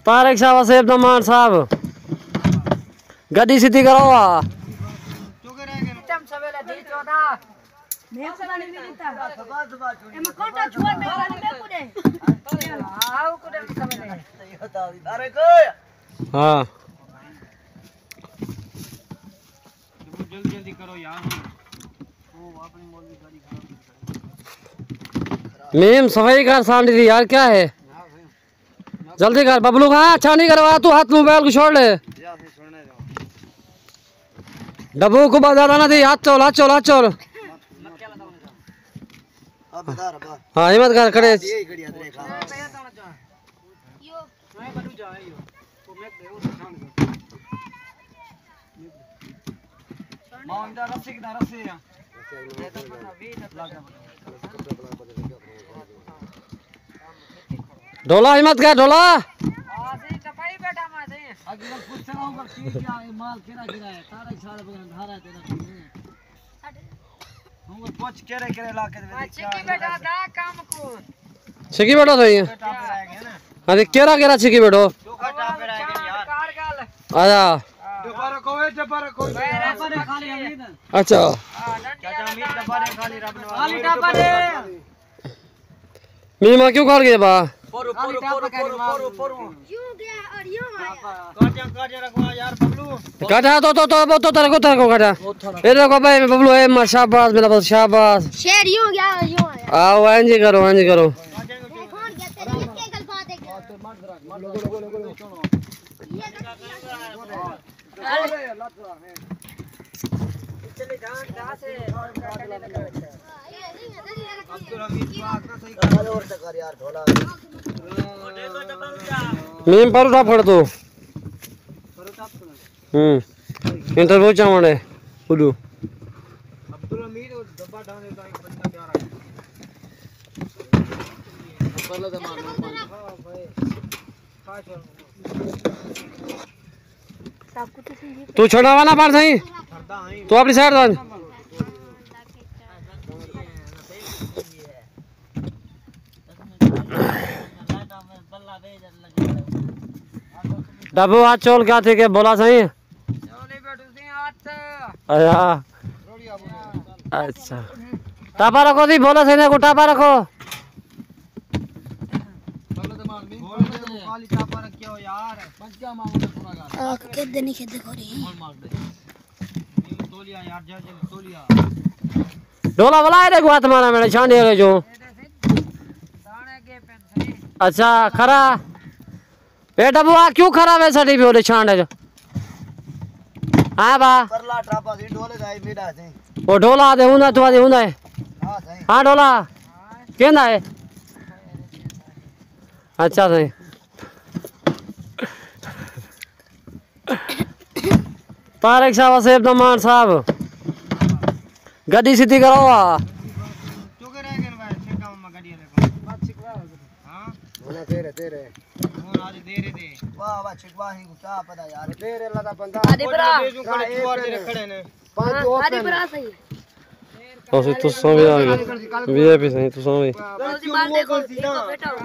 तारिक शाह वसीफ मान साहब गड्डी सीधी करो हाँ जल्दी करो यार मीम सफाई कर सांडी थी यार क्या है जल्दी कर बबलू कहाँ अच्छा नहीं करवा तू हाथ मोबाइल को छोड़ ले डब्बू को ज्यादा ना दी हाथ चोल हाथ चोल हाथ चोल हाँ हिम्मत कर खड़े ढोला हिम्मत कर ढोला छिकी बैठो सही हाँ केरा केरा छिकी बैठो आजा अच्छा मीमा क्यों काट गया बा काटा तो तेरे को काटा ये देखो भाई बबलू है शाबाश मेरा बहुत शाबाश शेर यूं गया यूं आया आओ एंजी करो मीम पर उठा फड़ दो इंटरव्यू चावड़े उडू अब्दुल हमीद और डब्बा डालने का एक बंदा जा रहा है तू छोड़ा वाला पार सही तू अपनी साइड दान डब्बू हाथ चोल क्या थे के बोला सही अच्छा टापा रखो थी बोला सही को टापा रखो ढोला वाला है देखो तुम्हारा मेरे छांडे जो अच्छा खरा बेटा बुआ क्यों खराब है सटी भी होले छांडे जो हां बा परला ट्रापा सी ढोले जाई मीडा से वो ढोला दे हुंदा तो आदे हुंदा है हां सही हां ढोला केंदा है अच्छा सही तारिक शाह वसीफ मान साहब गड्डी सीधी करो चुके रह गए भाई छिका में गाड़ी ले बात छिकवा हां होना तेरे और आज देरे दे वाह छिकवा ही क्या पता यार तेरे लगा बंदा आदि बरा खड़े ने पांच आदि बरा सही तो सभी आ गए वीआईपी सही तो सभी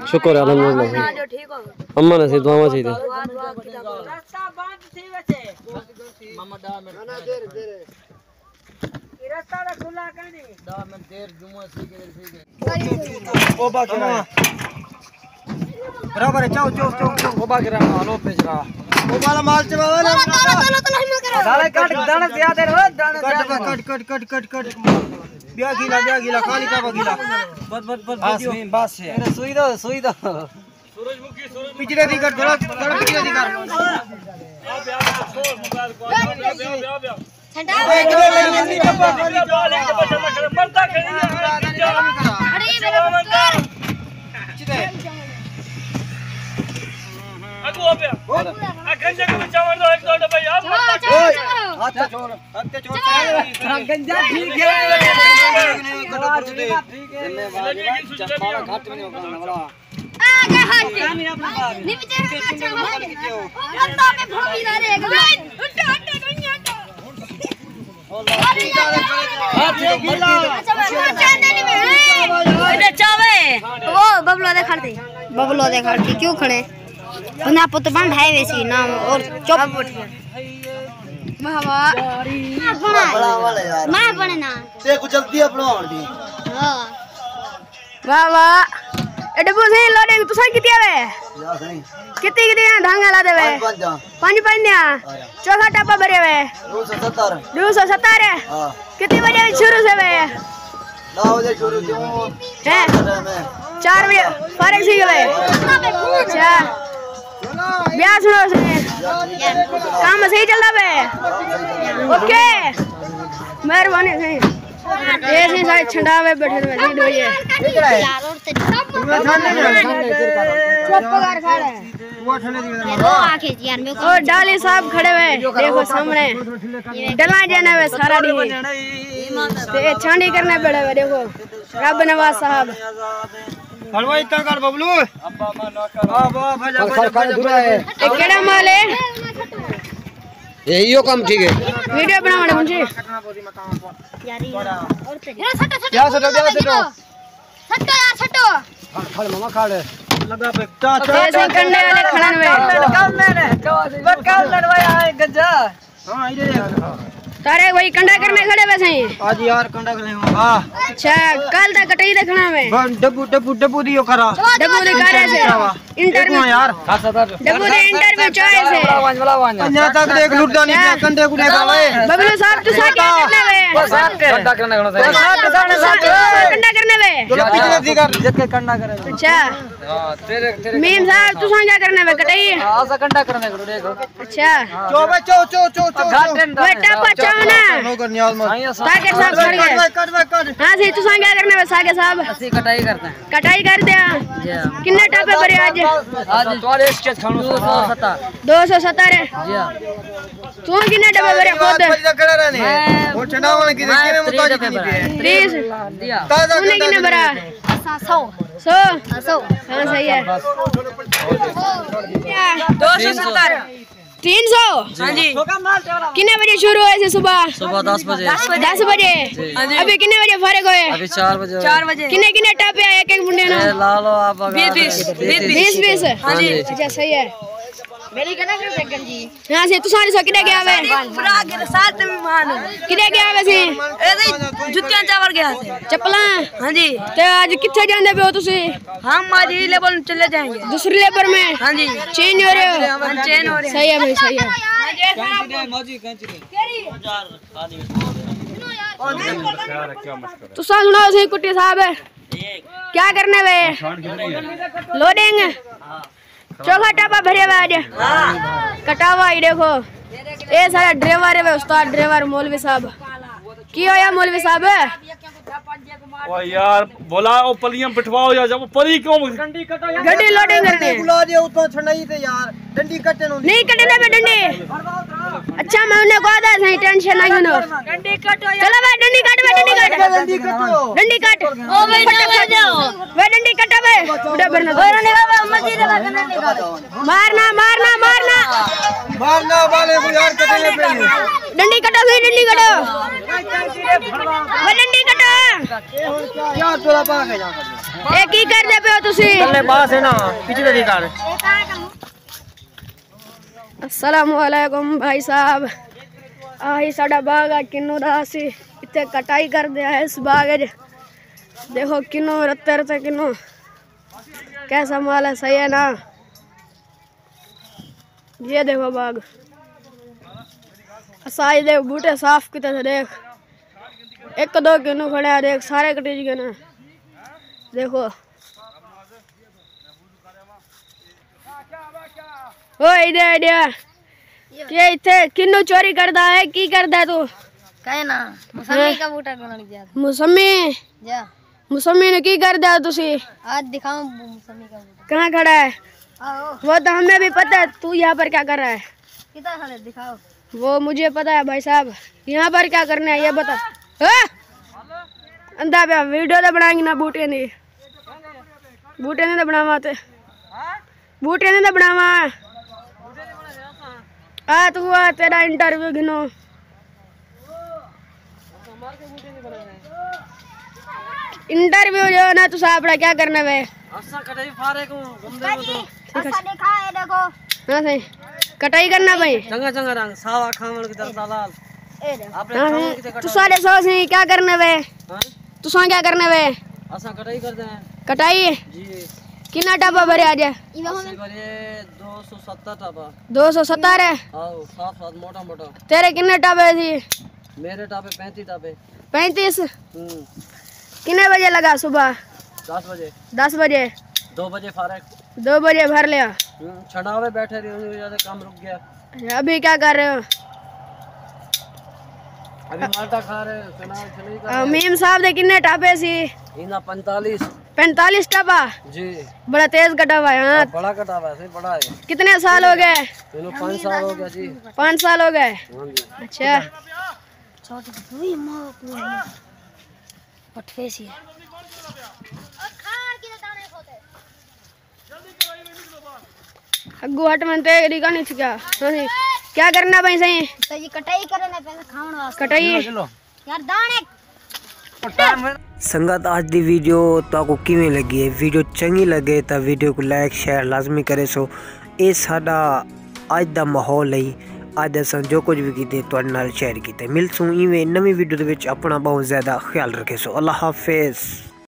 शुक्र है अल्हम्दुलिल्लाह ठीक हो अम्मा ने सी दुआ चाहिए रास्ता बंद थी वैसे मामा दा में ना देरे रास्ता खुला कने दा में देर जुमा सी के ओ बाकी बराबर है चौ ओ बाकी रहा लो पे जरा ओ वाला माल चबावा ना दाना कट दाना ज्यादा रे दाना कट बिया गीला खाली का गीला बस है सुई दो सूरजमुखी पिछले दी कर थोड़ा पिछले दी कर ठंडा गंजा को चावल दो एक दो डब्बा यार हाथ छोड़ गंजा ठीक है चप्पा घाट में होगा आगे हट नहीं बेचारा अच्छा है अंदर में भूमि रहेगा हट वो बबलो देखा क्यों खड़े बना पुत बंद है वैसी नाम और चुप वाह वाह बड़ा वाला यार मैं बने ना ते को जल्दी अपना और दी हां वाह वाह ए डब्बू से लोडिंग तुसा किती आवे या सही किती ढंगा ला देवे पानी पानी चौथा टप्पा भरे वे 270 हां कितने बजे शुरू से वे 9 बजे शुरू क्यों है 4 बजे फारग सी गए अच्छा ब्याह सुनो से काम सही चल रहा है ओके मेहरबानी सही ये सी सारे छंडावे बैठे हुए नीड हुई है चुप कर खड़े ओ डाली साहब खड़े हुए देखो सामने डला जाने वे सारा दी ते छांडी करने पड़े हुए देखो रब नवाज साहब हलवा इतना कर बबलू अब्बा मानो कर वाह भजा भजा ये केड़ा माल है ये यो काम ठीक है वीडियो बनाने मुझे क्या सटो सट्टो यार सट्टो खड़ मामा खड़ लगा पे चा ऐसे करने वाले खड़न में काम लड़वाया है गज्जा हां इधर तारे वही कंडा करने खड़े वैसे ही आज यार कंडा कर ले हां अच्छा कल तक कटई देखना में डब्बू दियो करा डब्बू दिखा रहे से इंटरव्यू यार डब्बू दे इंटरव्यू चॉइस है अन्या तक देख लुटदा नहीं कंडे को देख आवे बबलू साहब तू सा क्या करने वे कंडा करने कंडा करने वे चलो पिछले दी कर जके कंडा करे अच्छा हां तेरे मीम साहब तू सा क्या करने वे कटई आसा कंडा करने को देखो अच्छा चो बे चो बेटा पचाओ ना नौकर नियाज मत सागर साहब खड़ गए कट हां सही तू सा क्या करने वे सागर साहब असली कटाई करते हैं कटाई कर दे कितने टापे भरे आज तुम्हारे स्केच खानो 270 जी हां तू कितने डब्बे भरे खुद खड़ा रहने वो चनावन की किने मुताज नहीं पे 30 दिया तूने कितने भरा 100 100 100 हां सही है 270 300 हाँ जी कितने बजे शुरू हुए थे सुबह 10 बजे 10 बजे अभी कितने बजे फारिग हुए अभी 4 बजे 4 बजे कितने टापे आए एक मुंडे ना ला लो आप 20 हाँ जी अच्छा सही है मेरी कना कर सेकंड जी हां से तू सारे सो किने गया वे पूरा के साथ में मान किने गया वे से ऐसे जुत्तियां चावर गया थे चप्पला हाँ जी ते आज किथे जांदे पे हो तुसी हम आज ही लेवल में चले जाएंगे दूसरी लेबर में हाँ जी चेंज हो रहे हो चेन हो रहे सही है भाई सही है तू सुनाओ सही कुट्टी साहब क्या करने वे लोडिंग चौथा टापा भरे हुआ आज कटावा ही देखो ये सारा ड्राइवर है उस्ताद ड्राइवर मौलवी साहब की होया मौलवी साहब ओ यार बोला ओ पलियां बिठवाओ या जब पली क्यों गड्डी लोडिंग करने बुला दे उतो छनाई थे यार डंडी कटे नो नहीं कटने पे डंडी अच्छा मैं उन्हें कहा था सही टेंशन ना लो डंडी कटो चलो भाई डंडी काट वे डंडी काट डंडी कटो डंडी काट ओ भाई वे डंडी कटा वे उड़ा भरना मारना मारना मारना मारना वाले को यार कटने पे डंडी कटो सही डंडी कटो वे डंडी कटो यार तोरा पा के जा ए की कर दे पे हो तुसी चलने पास है ना पिछले दी कर अस्सलाम वालेकुम भाई साहब आही साडा बाग आ किन्नू दा सी इत्थे कटाई कर दिया है इस बाग च देखो किन्नू रत्ते रत्ते किन्नू कैसा माल है सही है ना ये देखो बाग साइज देख बूटे साफ किते थे देख 1-2 किन्नू खड़े हैं देख सारे कटीज गए ना देखो ओ इधर इधर ये इथे किन्नू चोरी करदा है की करदा है तू कहे ना मौसमी का बूटा कोन लग गया मौसमी जा मौसमी ने की करदा है तुसी आज दिखाऊं मौसमी का बूटा कहाँ खड़ा है आओ वो तो हमें भी पता है तू यहाँ पर क्या कर रहा है कितना खड़े दिखाओ वो मुझे पता है भाई साहब यहाँ पर क्या करना है ये बता हाँ? अंधा पे वीडियो तो बनाएंगे ना बूटे नहीं तो बनावा बूटे नहीं तो बनावा आ तू आ तेरा इंटरव्यू गिनो इंटरव्यू जो ना तू साहब क्या करना वे ऐसा देखा है देखो हां सही कटाई करना भाई चंगा चंगा रंग सावा खावन की तरह लाल ए देखो आपने खावन की तरह तू साढ़े 100 से क्या करने वे हां तू सा क्या करने वे असा कटाई करते हैं कटाई जी कितना टापा भरे आज अस्सी भरे 270 टापा 270 है आओ साफ साफ मोटा मोटा तेरे कितने टापे थी मेरे टापे 35 टापे 35 कितने बजे लगा सुबह 10 बजे 10 बजे 2 बजे फारक 2 बजे भर लिया छड़ावे बैठे रहे उन्हें वजह से काम रुक गया अभी क्या कर रहे हो अभी माल्टा खा रहे हैं चना चने का मीम साहब ने कितने टापे सी इना 45 टापा जी बड़ा तेज कटा हुआ है हाँ बड़ा कटा हुआ है सही बड़ा है कितने साल हो गए इन्हों 5 साल हो गया जी 5 साल हो गए हाँ जी अच्छा छोटी हुई मां को पटफे सी है और खार के दाने होते अग्गू हट में ते रिका नहीं थी क्या करना भाई सही तो ये कटाई करने पैसे खावन वास्ते कटाई यार दाने संगत आज दी वीडियो तो किवें लगी है वीडियो चंगी लगे तो वीडियो को लाइक शेयर लाजमी करे सो ये साडा अज दा माहौल है अज असां जो कुछ भी कीते तुहाडे नाल शेयर कीते मिलसूं इवें नवी वीडियो दे विच अपना बहुत ज़्यादा ख्याल रखे सो अल्लाह हाफिज़।